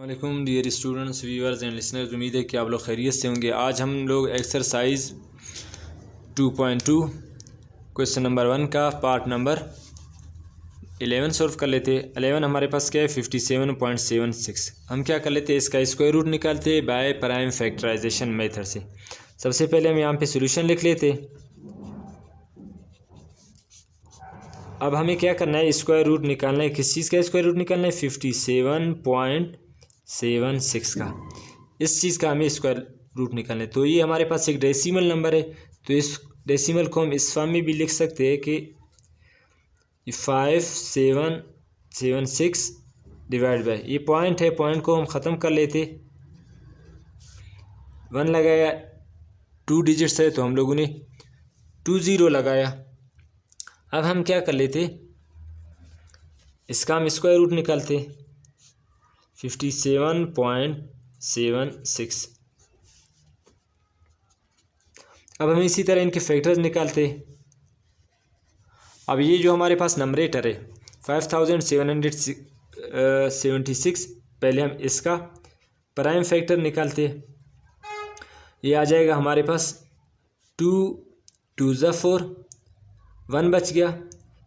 वालेकुम dear students, viewers and listeners. उम्मीद है कि आप लोग खैरियत से होंगे। आज हम लोग एक्सरसाइज 2.2 क्वेश्चन नंबर 1 का पार्ट नंबर 11 सॉल्व कर लेते। 11 हमारे पास क्या है 57.76। हम क्या कर लेते, इसका स्क्वायर रूट निकालते बाय प्राइम फैक्टराइजेशन मेथड से। सबसे पहले हम यहाँ पे सोल्यूशन लिख लेते। अब हमें क्या करना है, स्क्वायर रूट निकालना है। किस चीज़ का स्क्वायर रूट निकालना है? 57.76 का। इस चीज़ का हमें स्क्वायर रूट निकालना है। तो ये हमारे पास एक डेसिमल नंबर है, तो इस डेसिमल को हम इस फॉर्म में भी लिख सकते हैं कि 5776 डिवाइड बाय, ये पॉइंट है, पॉइंट को हम ख़त्म कर लेते। 1 लगाया, 2 डिजिट्स है तो हम लोगों ने 20 लगाया। अब हम क्या कर लेते, इसका हम स्क्वायर रूट निकालते 57.76। अब हम इसी तरह इनके फैक्टर्स निकालते। अब ये जो हमारे पास नंबरेटर है 5776, पहले हम इसका प्राइम फैक्टर निकालते। ये आ जाएगा हमारे पास 2 2 ज़ा 4, 1 बच गया,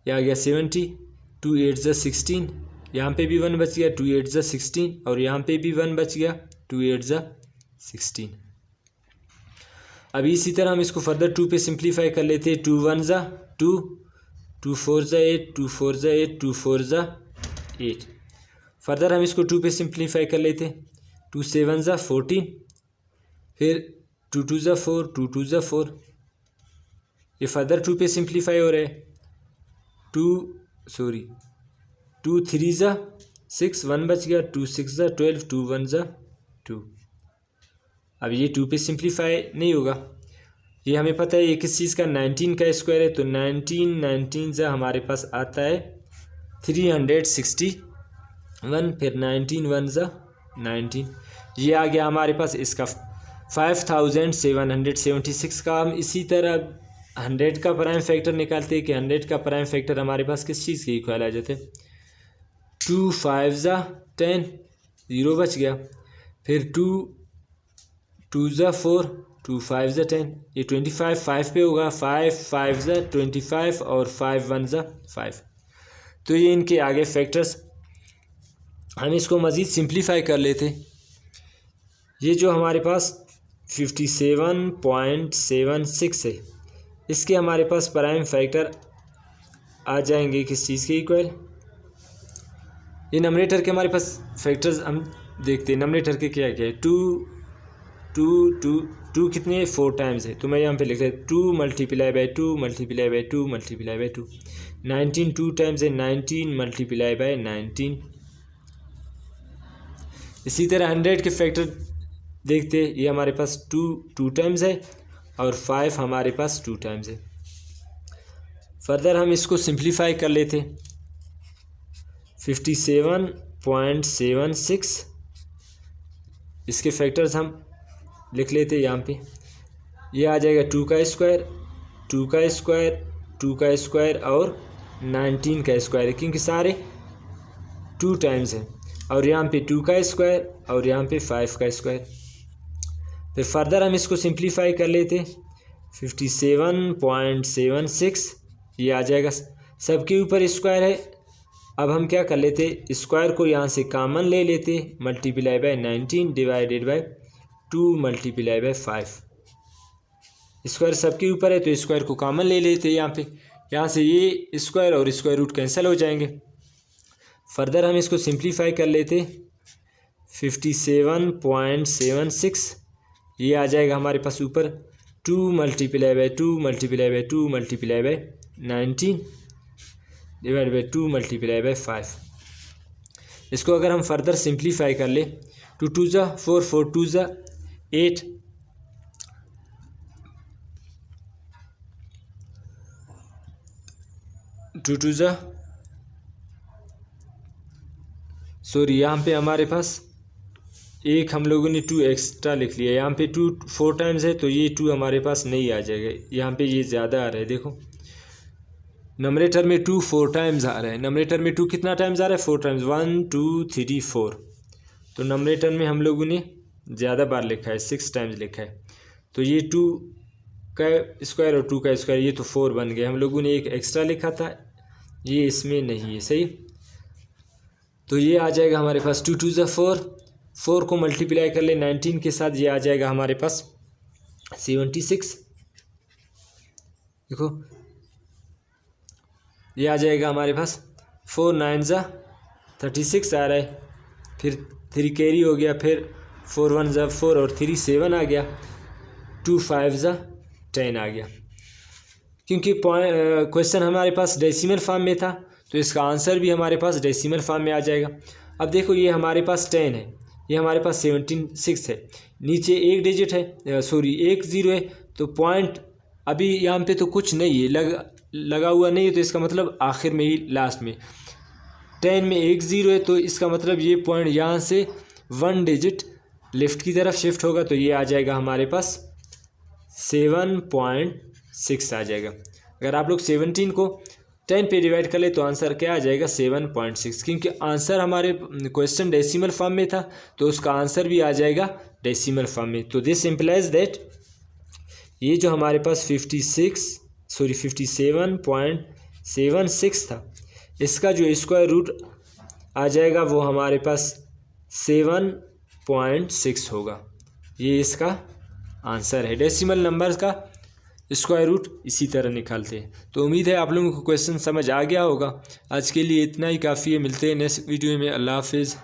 ये आ गया 70, 2 8 ज़ा 16, यहाँ पे भी 1 बच गया, 2 8 ज़ा 16, और यहाँ पे भी 1 बच गया, 2 8 ज़ा 16। अब इसी तरह हम इसको फर्दर 2 पे सिंप्लीफाई कर लेते। 2 1 ज़ा 2, 2 4 ज़ा 8, 2 4 ज़ा 8, 2 4 ज़ा 8। फर्दर हम इसको 2 पे सिंप्लीफाई कर लेते। 2 7 ज़ा 14, फिर 2 2 ज़ा 4, 2 2 ज़ा 4। ये फर्दर 2 पे सिंप्लीफाई हो रहा है। 2 3 ज़ा 6, 1 बच गया, 2 6 ज़ा 12, 2 1 ज़ा 2। अब ये 2 पे सिंप्लीफाई नहीं होगा। ये हमें पता है ये किस चीज़ का 19 का स्क्वायर है, तो 19 ज़ा हमारे पास आता है 361, फिर 19 1 ज़ा 19। ये आ गया हमारे पास इसका 5776 का। हम इसी तरह 100 का प्राइम फैक्टर निकालते हैं कि 100 का प्राइम फैक्टर हमारे पास किस चीज़ के इक्वल आ जाते हैं। 2 5 ज़ा 10, 0 बच गया, फिर 2 2 ज़ा 4, 2 5 ज़ा 10, ये 25 5 पे होगा, 5 5 ज़ा 25 और 5 1 ज़ा 5। तो ये इनके आगे फैक्टर्स। हम इसको मज़ीद सिंप्लीफाई कर लेते। ये जो हमारे पास 57.76 है, इसके हमारे पास प्राइम फैक्टर आ जाएंगे किस चीज़ के इक्वल। ये नंबरेटर के हमारे पास फैक्टर्स हम देखते हैं। नंबरेटर के क्या क्या है, 2 2 2 2 कितने 4 टाइम्स है, तो मैं यहाँ पे लिख रहा हूँ 2 multiply by 2 multiply by 2 multiply by 2। 19 2 times है, 19 मल्टीप्लाई बाई 19। इसी तरह 100 के फैक्टर देखते, ये हमारे पास 2 टाइम्स है और 5 हमारे पास 2 टाइम्स है। फर्दर हम इसको सिंप्लीफाई कर लेते। 57.76 इसके फैक्टर्स हम लिख लेते यहाँ पे। ये आ जाएगा 2 का स्क्वायर, 2 का स्क्वायर, 2 का स्क्वायर और 19 का स्क्वायर, क्योंकि सारे 2 टाइम्स हैं। और यहाँ पे 2 का स्क्वायर और यहाँ पे 5 का स्क्वायर। फिर फर्दर हम इसको सिंप्लीफाई कर लेते। 57.76 ये आ जाएगा, सबके ऊपर स्क्वायर है। अब हम क्या कर लेते, स्क्वायर को यहाँ से कॉमन ले लेते, multiply by 19 divided by 2 multiply by 5। Square सबके ऊपर है तो स्क्वायर को कॉमन ले लेते यहाँ पे। यहाँ से ये स्क्वायर और स्क्वायर रूट कैंसिल हो जाएंगे। फर्दर हम इसको सिंप्लीफाई कर लेते। 57.76 ये आ जाएगा हमारे पास ऊपर 2 multiply by 2 multiply by 2 multiply by 19 divide by 2 multiply by 5। इसको अगर हम फर्दर सिंप्लीफाई कर ले, 2 2 ज़ा 4, 4 2 ज़ा 8, 2 2 ज़ा यहाँ पे हमारे पास एक हम लोगों ने 2 एक्स्ट्रा लिख लिया। यहाँ पे 2 4 टाइम्स है तो ये 2 हमारे पास नहीं आ जाएगा, यहाँ पे ये ज़्यादा आ रहा है। देखो नंबरेटर में 2 4 टाइम्स आ रहा है। नंबरेटर में 2 कितना टाइम्स आ रहा है? 4 टाइम्स, 1 2 3 4। तो नंबरेटर में हम लोगों ने ज़्यादा बार लिखा है, 6 टाइम्स लिखा है। तो ये 2 का स्क्वायर और 2 का स्क्वायर, ये तो 4 बन गए। हम लोगों ने एक एक्स्ट्रा लिखा था, ये इसमें नहीं है, सही। तो ये आ जाएगा हमारे पास 2 2 4, 4 को मल्टीप्लाई कर ले 19 के साथ, ये आ जाएगा हमारे पास 76। देखो ये आ जाएगा हमारे पास 4 9 ज़ा 36 आ रहा है, फिर 3 कैरी हो गया, फिर 4 1 ज़ा 4 और 3 7 आ गया, 2 5 ज़ा 10 आ गया। क्योंकि क्वेश्चन हमारे पास डेसिमल फॉर्म में था तो इसका आंसर भी हमारे पास डेसिमल फॉर्म में आ जाएगा। अब देखो ये हमारे पास 10 है, ये हमारे पास 76 है, नीचे एक डिजिट है, सॉरी 1 0 है, तो पॉइंट अभी यहाँ पे तो कुछ नहीं है, लगा हुआ नहीं है, तो इसका मतलब आखिर में ही लास्ट में 10 में 1 0 है, तो इसका मतलब ये पॉइंट यहाँ से 1 डिजिट लेफ़्ट की तरफ शिफ्ट होगा, तो ये आ जाएगा हमारे पास 7.6 आ जाएगा। अगर आप लोग 17 को 10 पे डिवाइड कर ले तो आंसर क्या आ जाएगा 7.6, क्योंकि आंसर हमारे क्वेश्चन डेसिमल फॉर्म में था तो उसका आंसर भी आ जाएगा डेसिमल फॉर्म में। तो दिस इम्प्लाइज दैट ये जो हमारे पास 57.76 था, इसका जो स्क्वायर रूट आ जाएगा वो हमारे पास 7.6 होगा। ये इसका आंसर है। डेसिमल नंबर का स्क्वायर रूट इसी तरह निकालते हैं। तो उम्मीद है आप लोगों को क्वेश्चन समझ आ गया होगा। आज के लिए इतना ही काफ़ी है, मिलते हैं नेक्स्ट वीडियो में। अल्लाह हाफिज़।